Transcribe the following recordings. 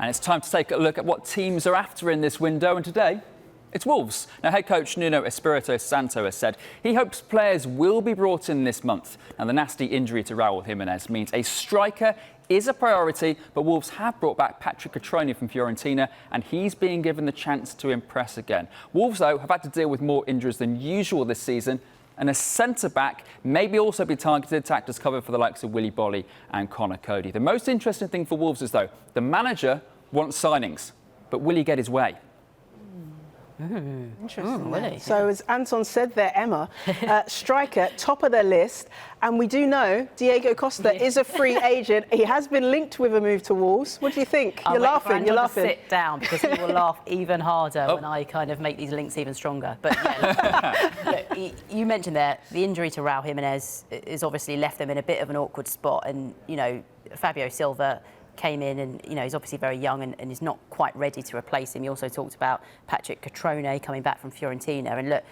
And it's time to take a look at what teams are after in this window, and today it's Wolves. Now, head coach Nuno Espirito Santo has said he hopes players will be brought in this month. Now, the nasty injury to Raul Jimenez means a striker is a priority, but Wolves have brought back Patrick Cutrone from Fiorentina, and he's being given the chance to impress again. Wolves, though, have had to deal with more injuries than usual this season, and a centre-back may also be targeted to act as cover for the likes of Willy Bolly and Connor Cody. The most interesting thing for Wolves is, though, the manager wants signings, but will he get his way? Interesting. Really? So as Anton said there, Emma, striker, top of their list. And we do know Diego Costa is a free agent. He has been linked with a move to Wolves. What do you think? You're laughing. You're laughing. Sit down, because he will laugh even harder when I kind of make these links even stronger. But yeah, look, you mentioned there, the injury to Raul Jimenez has obviously left them in a bit of an awkward spot. And, you know, Fabio Silva came in and, you know, he's obviously very young and is not quite ready to replace him. He also talked about Patrick Cutrone coming back from Fiorentina. And look,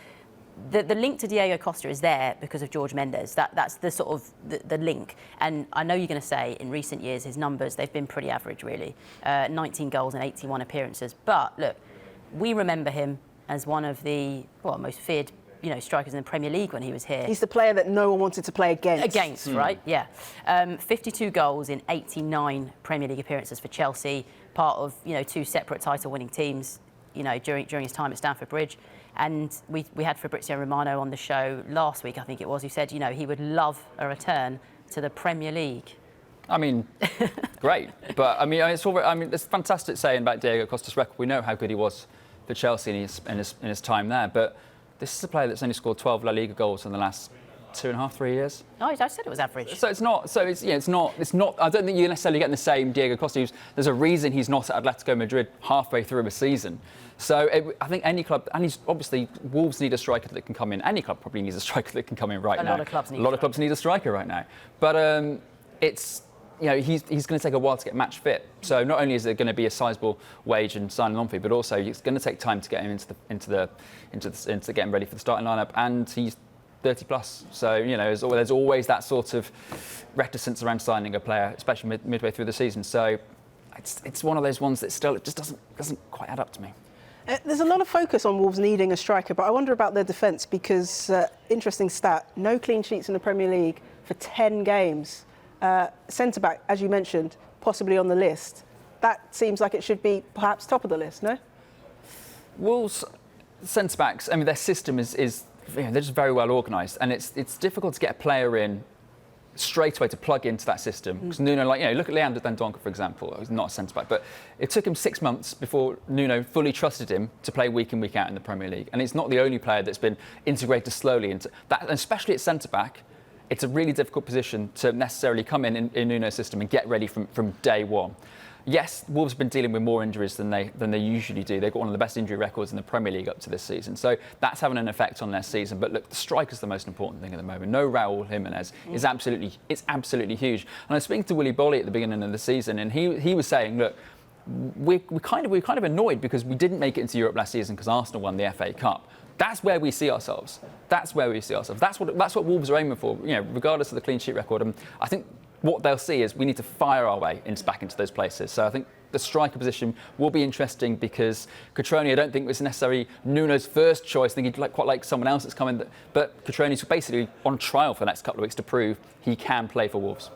the link to Diego Costa is there because of George Mendes. That's the sort of the link. And I know you're going to say in recent years his numbers, they've been pretty average, really. 19 goals and 81 appearances. But look, we remember him as one of the most feared strikers in the Premier League when he was here. He's the player that no one wanted to play against. Right? Yeah. 52 goals in 89 Premier League appearances for Chelsea, part of, two separate title-winning teams, during his time at Stamford Bridge. And we had Fabrizio Romano on the show last week, I think it was, who said, he would love a return to the Premier League. I mean, great. But, it's fantastic saying about Diego Costa's record. We know how good he was for Chelsea in his time there. But this is a player that's only scored 12 La Liga goals in the last 2.5, 3 years. Oh, I said it was average. So it's not. So it's not. I don't think you're necessarily getting the same Diego Costa. There's a reason he's not at Atletico Madrid halfway through a season. So I think any club, and he's obviously Wolves need a striker that can come in. Any club probably needs a striker that can come in right now. A lot of clubs need a striker right now. But it's. He's going to take a while to get match fit. So not only is there going to be a sizable wage and signing on fee, but also it's going to take time to get him into getting ready for the starting lineup. And he's 30 plus. So there's always that sort of reticence around signing a player, especially midway through the season. So it's one of those ones that still just doesn't quite add up to me. There's a lot of focus on Wolves needing a striker, but I wonder about their defence because interesting stat: no clean sheets in the Premier League for 10 games. Centre-back, as you mentioned, possibly on the list. That seems like it should be perhaps top of the list, no? Wolves centre-backs, their system is they're just very well organised, and it's difficult to get a player in straight away to plug into that system. Because Nuno, look at Leandro Dendoncker, for example. He's not a centre-back, but it took him 6 months before Nuno fully trusted him to play week in, week out in the Premier League. And it's not the only player that's been integrated slowly into that, and especially at centre-back. It's a really difficult position to necessarily come in Nuno's system and get ready from day one. Yes, Wolves have been dealing with more injuries than they usually do. They've got one of the best injury records in the Premier League up to this season. So that's having an effect on their season. But look, the striker's the most important thing at the moment. No Raul Jimenez is absolutely huge. And I was speaking to Willy Bolly at the beginning of the season, and he was saying, look, we're kind of annoyed because we didn't make it into Europe last season because Arsenal won the FA Cup. That's where we see ourselves. That's what Wolves are aiming for, regardless of the clean sheet record. And I think what they'll see is we need to fire our way back into those places. So I think the striker position will be interesting because Cutrone, I don't think was necessarily Nuno's first choice. I think he'd quite like someone else that's coming. But Cutrone's basically on trial for the next couple of weeks to prove he can play for Wolves.